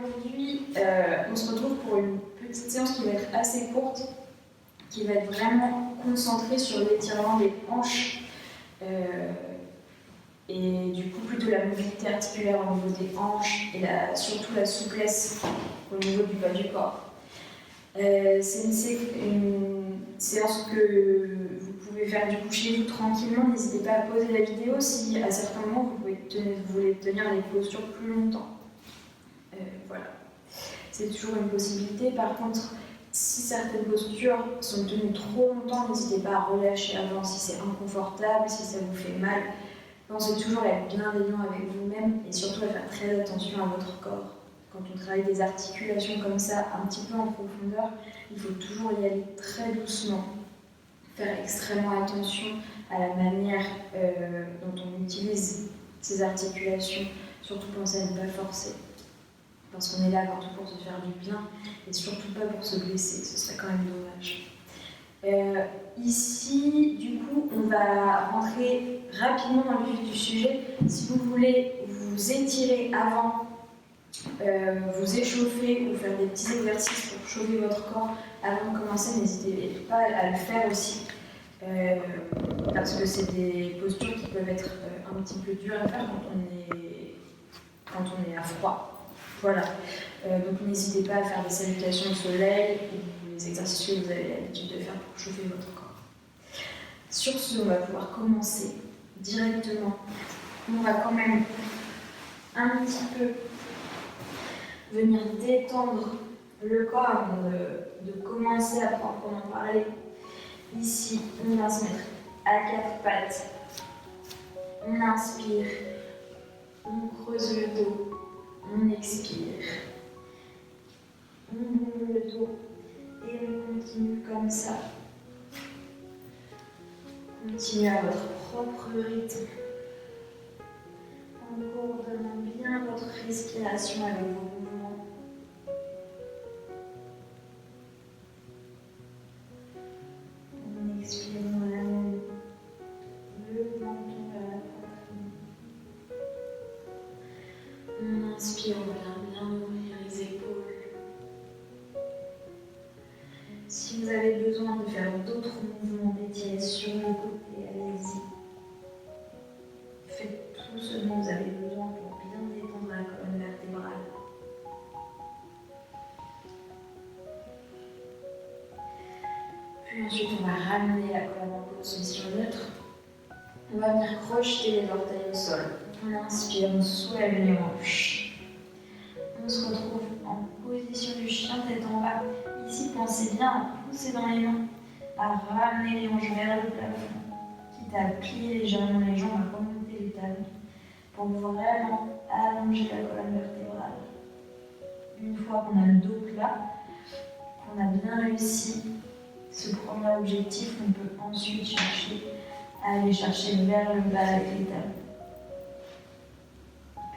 aujourd'hui, on se retrouve pour une petite séance qui va être assez courte, qui va être vraiment concentrée sur l'étirement des hanches et du coup plutôt la mobilité articulaire au niveau des hanches et surtout la souplesse au niveau du bas du corps. C'est une séance que vous pouvez faire du coup chez vous tranquillement. N'hésitez pas à poser la vidéo si à certains moments vous voulez tenir les postures plus longtemps. Voilà, c'est toujours une possibilité. Par contre, si certaines postures sont tenues trop longtemps, n'hésitez pas à relâcher avant si c'est inconfortable, si ça vous fait mal. Pensez toujours à être bienveillant avec vous-même et surtout à faire très attention à votre corps. Quand on travaille des articulations comme ça, un petit peu en profondeur, il faut toujours y aller très doucement. Faire extrêmement attention à la manière dont on utilise ces articulations. Surtout penser à ne pas forcer. Parce qu'on est là avant tout pour se faire du bien et surtout pas pour se blesser. Ce serait quand même dommage. Ici, du coup, on va rentrer rapidement dans le vif du sujet. Si vous voulez vous étirer avant, vous échauffer ou faire des petits exercices pour chauffer votre corps avant de commencer, n'hésitez pas à le faire aussi. Parce que c'est des postures qui peuvent être un petit peu dures à faire quand on est à froid. Voilà. Donc n'hésitez pas à faire des salutations au soleil ou les exercices que vous avez l'habitude de faire pour chauffer votre corps. Sur ce, on va pouvoir commencer directement. On va quand même un petit peu venir détendre le corps avant de commencer à proprement parler. Ici, on va se mettre à quatre pattes. On inspire, on creuse le dos, on expire. On ouvre le dos et on continue comme ça. Continuez à votre propre rythme, en coordonnant bien votre respiration avec vos mouvements. On expire, on amène le menton vers la poitrine. On inspire, on vient bien ouvrir les épaules. Si vous avez besoin de faire d'autres mouvements d'étirer sur le côté, allez-y. Faites tout ce dont vous avez besoin pour bien détendre la colonne vertébrale. Puis ensuite, on va ramener la colonne en position neutre. On va venir crocheter les orteils au sol. On inspire, on soulève les hanches. On se retrouve en position du chien tête en bas. Ici, pensez bien à pousser dans les mains, à ramener les hanches vers le plafond, quitte à plier légèrement les jambes, à remonter les talons, pour vraiment allonger la colonne vertébrale. Une fois qu'on a le dos plat, qu'on a bien réussi ce premier objectif, on peut ensuite aller chercher vers le bas avec les talons.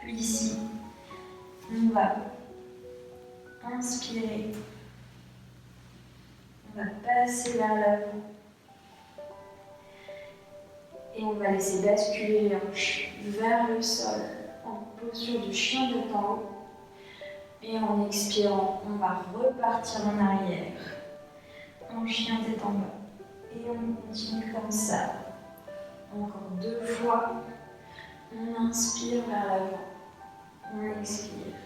Puis ici, on va inspirer. On va passer vers l'avant. Et on va laisser basculer les hanches vers le sol en posture du chien de en haut. Et en expirant, on va repartir en arrière, en chien tête en bas. Et on continue comme ça. Encore 2 fois. On inspire vers l'avant. On expire.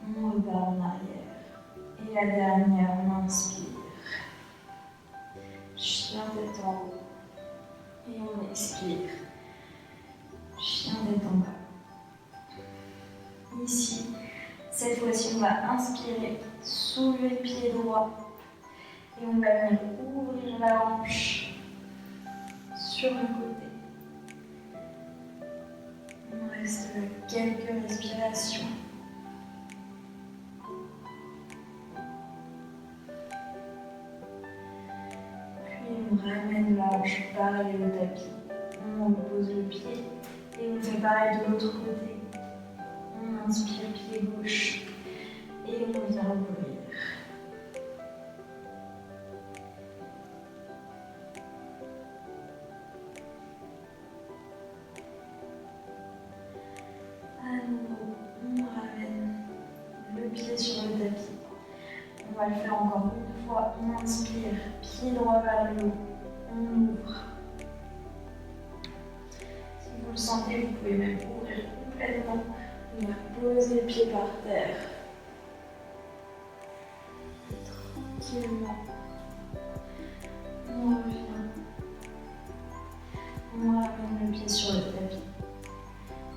On repart en arrière. Et la dernière, on inspire. Chien tête en haut. Et on expire. Chien tête en bas. Ici, cette fois-ci, on va inspirer, soulever le pied droit. Et on va venir ouvrir la hanche sur le côté. On reste quelques respirations. On ramène la hanche pareil au tapis. On pose le pied et on fait pareil de l'autre côté. On inspire pied gauche et on vient ouvrir. À nouveau, on ramène pied sur le tapis. On va le faire encore une fois. On inspire, pied droit vers le haut. On ouvre. Si vous le sentez, vous pouvez même ouvrir complètement. On va poser le pied par terre. Tranquillement. On revient. On ramène le pied sur le tapis.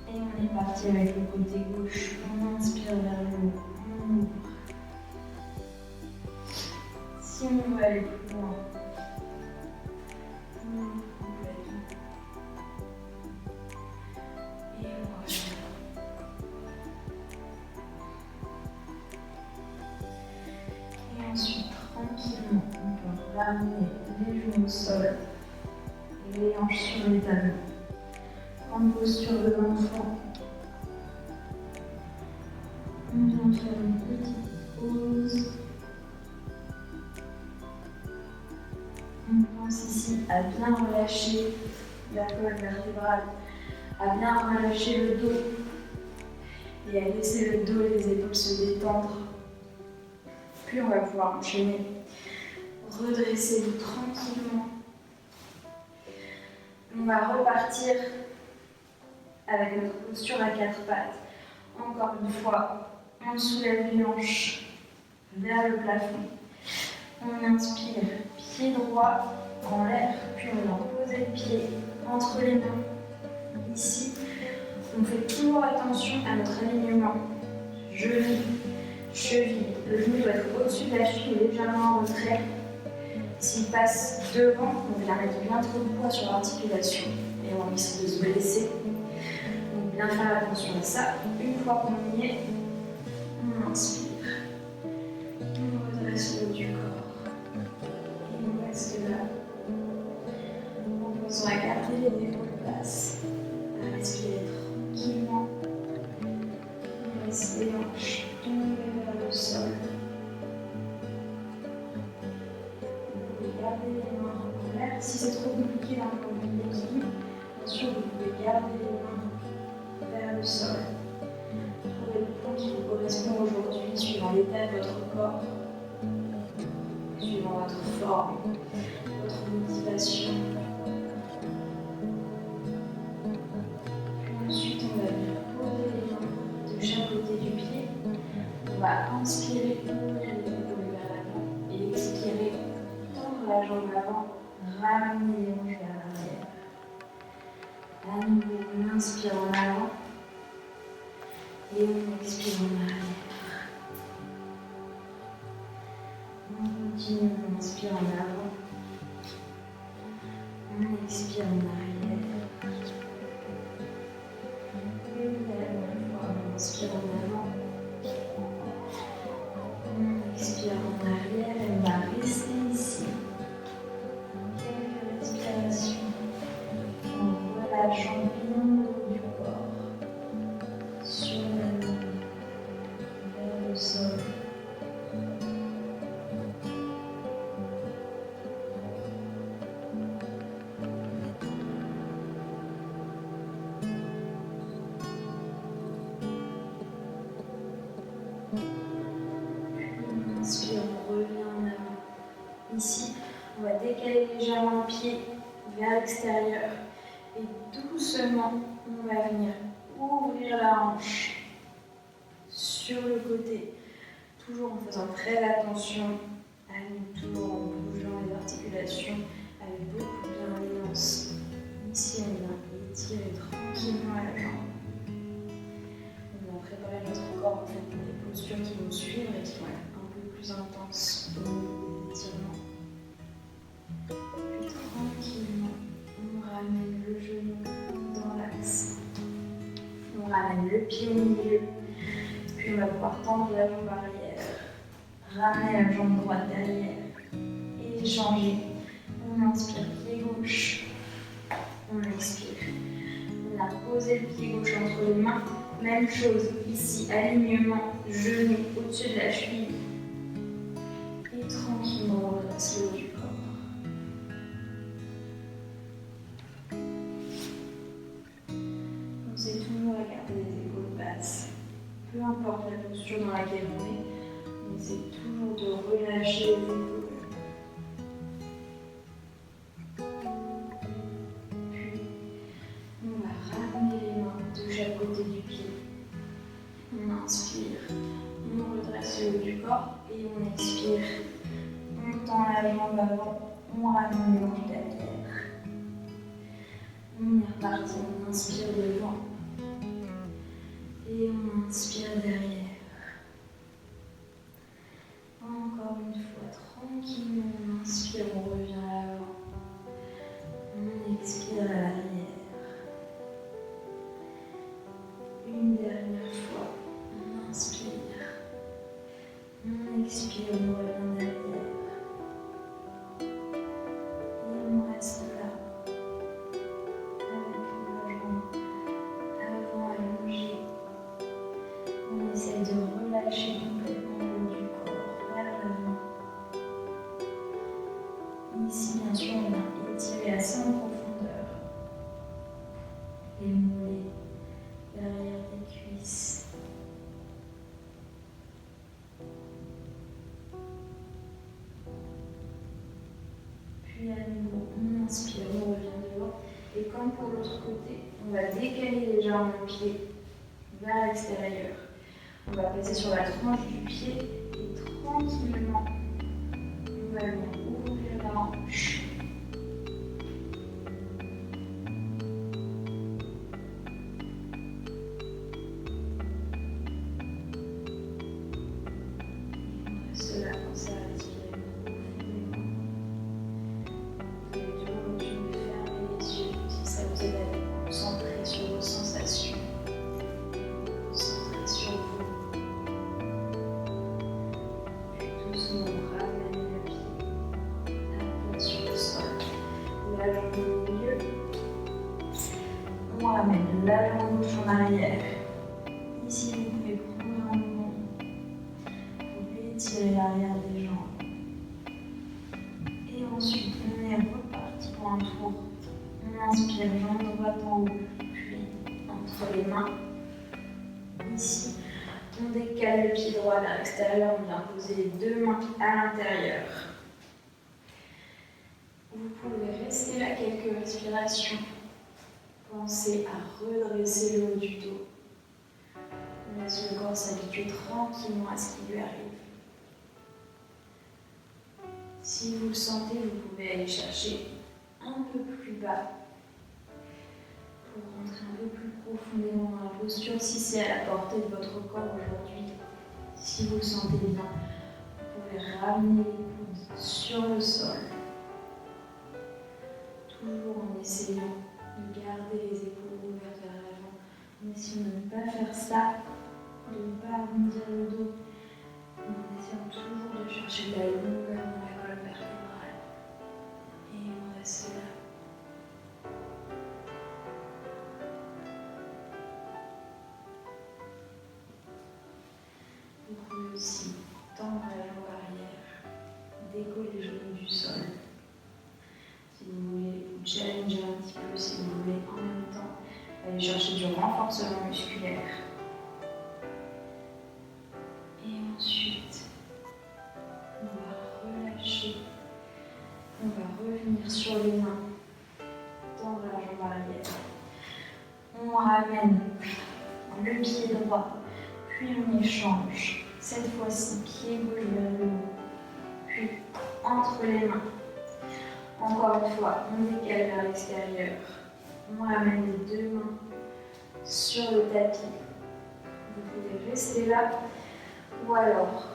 Et on est parti avec le côté gauche. On inspire vers le haut. On ouvre. Si on veut aller plus loin, on ouvre complètement. Et on revient. Et ensuite, tranquillement, on peut ramener les genoux au sol et les hanches sur les talons. En posture de l'enfant. On vient faire une petite pause. On pense ici à bien relâcher la colonne vertébrale, à bien relâcher le dos et à laisser le dos et les épaules se détendre. Puis on va pouvoir enchaîner. Redressez-vous tranquillement. On va repartir avec notre posture à quatre pattes. Encore une fois, on soulève les hanches vers le plafond. On inspire, pied droit en l'air, puis on va poser le pied entre les mains. Ici, on fait toujours attention à notre alignement. Genou, cheville. Le genou doit être au-dessus de la cheville, légèrement en retrait. S'il passe devant, on vient mettre bien trop de poids sur l'articulation et on risque de se blesser. Donc bien faire attention à ça. Une fois qu'on y est, on inspire. On redresse le haut du corps. Et on reste là. En posant à garder les épaules basses. À respirer tranquillement. On laisse les hanches tomber vers le sol. Gardez les mains en l'air. Si c'est trop compliqué d'un point de vue d'équilibre, bien sûr, vous pouvez garder les mains vers le sol. Trouvez le point qui vous correspond aujourd'hui, suivant l'état de votre corps, suivant votre forme, votre motivation. Puis ensuite, on va venir poser les mains de chaque côté du pied. On va inspirer, ouvrir les épaules vers l'avant et expirer. La jambe avant, ramenez les hanches vers l'arrière. À nouveau, on inspire en avant et on expire en arrière. On continue, on inspire en avant, on expire en arrière. Et une fois, on inspire en avant, on expire en arrière et on va rester ici. On relâche en bien le haut du corps sur la main vers le sol. On inspire, on revient en avant. Ici, on va décaler légèrement le pied vers l'extérieur et doucement, on va venir ouvrir la hanche sur le côté, toujours en faisant très attention à nous, toujours en bougeant les articulations avec beaucoup de bienveillance. Ici, on vient étirer tranquillement la jambe. On va préparer notre corps en fait pour des postures qui vont suivre et qui vont être un peu plus intenses au niveau des étirements. Puis tranquillement, on ramène le genou dans l'axe. On ramène le pied au milieu. Puis on va pouvoir tendre la jambe arrière. Ramener la jambe droite derrière. Et changer. On inspire pied gauche. On expire. On a posé le pied gauche entre les mains. Même chose ici, alignement, genou au-dessus de la cheville. Et tranquillement, on redresse le haut du corps. Pensez toujours à garder les épaules basses. Peu importe la posture dans laquelle on est. On essaie toujours de relâcher les épaules. Puis, on va ramener les mains de chaque côté du pied. On inspire, on redresse le haut du corps et on expire. On tend la jambe avant, on ramène le hanche derrière. On est reparti, on inspire devant et on inspire derrière. Encore une fois, tranquillement, on inspire, on revient à l'avant. On expire à l'arrière. Une dernière fois, on inspire. On expire, on revient derrière. Et on reste là, avec la jambe avant allongée. On essaie de relâcher complètement le haut du corps vers l'avant. Ici, bien sûr, on vient étirer assez en profondeur les mollets, l'arrière des cuisses. Puis à nouveau, on inspire, on revient devant. Et comme pour l'autre côté, on va décaler légèrement le pied vers l'extérieur. On va passer sur la tranche du pied et tranquillement, on va venir ouvrir la hanche. On reste là, pensez à respirer profondément. Vous pouvez toujours continuer de fermer les yeux si ça vous aide à vous concentrer sur vos sensations. Concentrer sur vous. Puis doucement, on ramène le pied à plat sur le sol. La jambe au milieu. On ramène la jambe gauche en arrière. Ici, vous pouvez prendre un mouvement pour étirer l'arrière des jambes. Et ensuite, on est reparti pour un tour. On inspire, jambe droite en haut, puis entre les mains. Ici, on décale le pied droit vers l'extérieur, on vient poser les deux mains à l'intérieur. Vous pouvez rester là quelques respirations. Pensez à redresser le haut du dos. On laisse le corps s'habituer tranquillement à ce qui lui arrive. Si vous le sentez, vous pouvez aller chercher un peu plus bas pour rentrer un peu plus profondément dans la posture. Si c'est à la portée de votre corps aujourd'hui, si vous le sentez bien, vous pouvez ramener les coudes sur le sol. Toujours en essayant de garder les épaules ouvertes vers l'avant. En essayant de ne pas faire ça, de ne pas arrondir le dos, en essayant toujours de chercher de la longueur dans la colonne vertébrale. Et on reste là. Vous pouvez aussi tendre la jambe arrière, décoller les genoux du sol. Si vous voulez vous challenger un petit peu, si vous voulez en même temps aller chercher du renforcement musculaire. Et ensuite, on va relâcher. On va revenir sur les mains, tendre la jambe arrière. On ramène le pied droit, puis on échange. Cette fois-ci, pied gauche vers le haut, puis entre les mains. Encore une fois, on décale vers l'extérieur. On ramène les deux mains sur le tapis. Vous pouvez rester là ou alors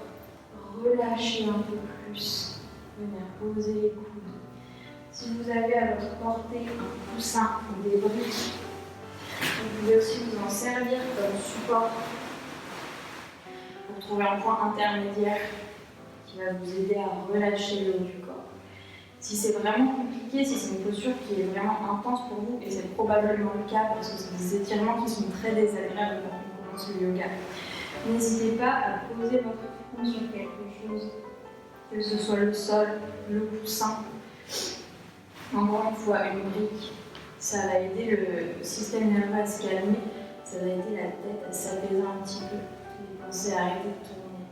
relâcher un peu plus. Venir poser les coudes. Si vous avez à votre portée un coussin ou des briques, vous pouvez aussi vous en servir comme support pour trouver un point intermédiaire qui va vous aider à relâcher le haut du corps. Si c'est vraiment compliqué, si c'est une posture qui est vraiment intense pour vous, et c'est probablement le cas parce que c'est des étirements qui sont très désagréables quand on commence le yoga, n'hésitez pas à poser votre front sur quelque chose, que ce soit le sol, le coussin, encore une fois une brique. Ça va aider le système nerveux à se calmer, ça va aider la tête à s'apaiser un petit peu, les pensez à arrêter de tourner.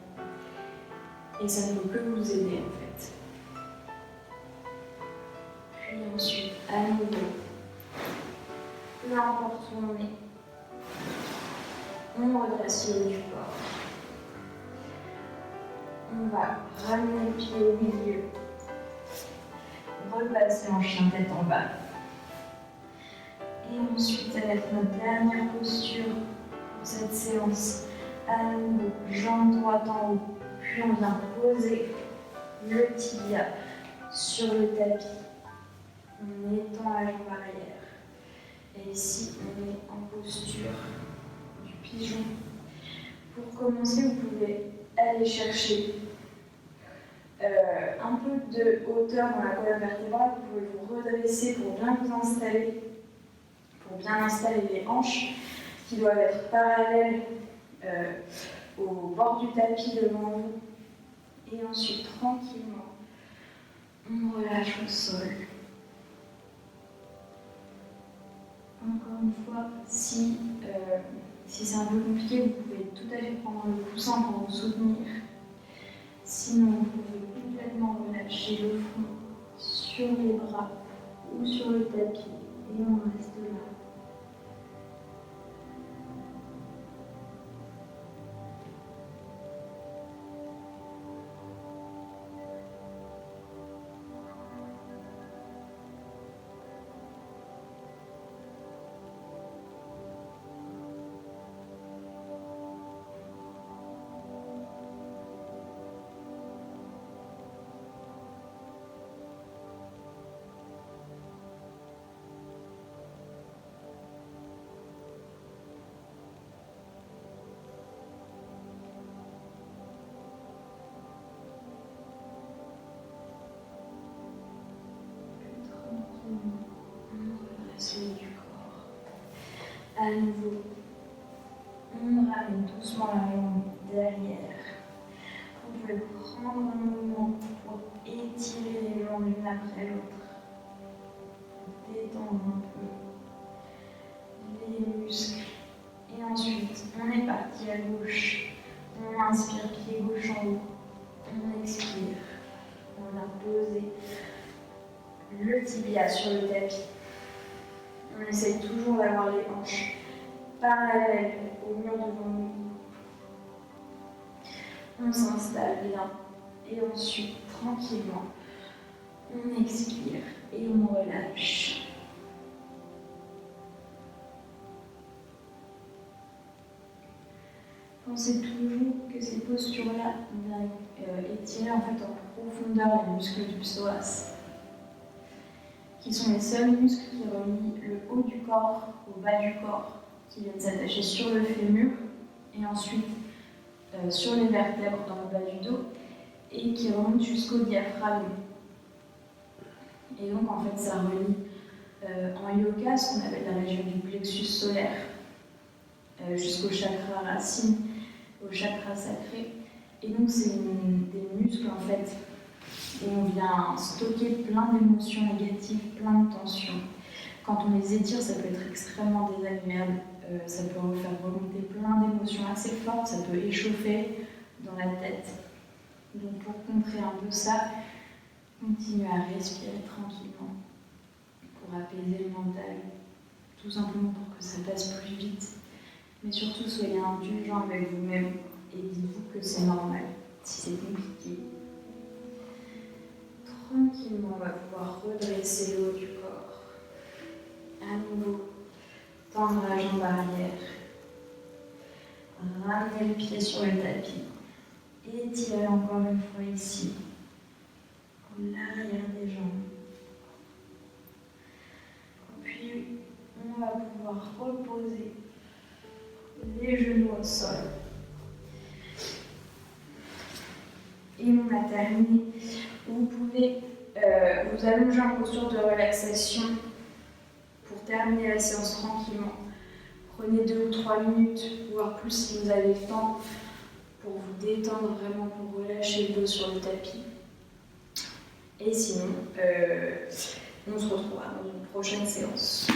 Et ça ne peut que vous aider en fait. Puis ensuite, à nouveau, peu importe où on est, on redresse le haut du corps. On va ramener le pied au milieu, repasser en chien tête en bas. Et ensuite, avec notre dernière posture pour cette séance, à nouveau, jambe droite en haut, puis on vient poser le tibia sur le tapis. On étend la jambe arrière. Et ici, on est en posture du pigeon. Pour commencer, vous pouvez aller chercher un peu de hauteur dans la colonne vertébrale. Vous pouvez vous redresser pour bien vous installer, pour bien installer les hanches qui doivent être parallèles au bord du tapis devant vous. Et ensuite, tranquillement, on relâche au sol. Encore une fois, si c'est un peu compliqué, vous pouvez tout à fait prendre le coussin pour vous soutenir. Sinon, vous pouvez complètement relâcher le front sur les bras ou sur le tapis. Et on reste là. Du corps. À nouveau, on ramène doucement la jambe derrière. Vous pouvez prendre un mouvement pour étirer les jambes l'une après l'autre. Détendre un peu les muscles. Et ensuite, on est parti à gauche. On inspire, pied gauche en haut. On expire. On va poser le tibia sur le tapis. On essaye toujours d'avoir les hanches parallèles au mur devant nous. On s'installe bien et ensuite, tranquillement, on expire et on relâche. Pensez toujours que ces postures-là viennent étirer en fait en profondeur les muscles du psoas, qui sont les seuls muscles qui relient le haut du corps au bas du corps, qui viennent s'attacher sur le fémur et ensuite sur les vertèbres dans le bas du dos et qui remontent jusqu'au diaphragme. Et donc en fait ça relie en yoga ce qu'on appelle la région du plexus solaire jusqu'au chakra racine, au chakra sacré. Et donc c'est des muscles en fait où on vient stocker plein d'émotions négatives, plein de tensions. Quand on les étire, ça peut être extrêmement désagréable, ça peut vous faire remonter plein d'émotions assez fortes, ça peut échauffer dans la tête. Donc pour contrer un peu ça, continuez à respirer tranquillement pour apaiser le mental, tout simplement pour que ça passe plus vite. Mais surtout, soyez indulgents avec vous-même et dites-vous que c'est normal si c'est compliqué. Tranquillement, on va pouvoir redresser le haut du corps. À nouveau, tendre la jambe arrière. Ramener le pied sur le tapis. Étirez encore une fois ici. L'arrière des jambes. Puis, on va pouvoir reposer les genoux au sol. Et on a terminé. Vous pouvez vous allonger en posture de relaxation pour terminer la séance tranquillement. Prenez 2 ou 3 minutes, voire plus si vous avez le temps, pour vous détendre vraiment, pour relâcher le dos sur le tapis. Et sinon, on se retrouvera dans une prochaine séance.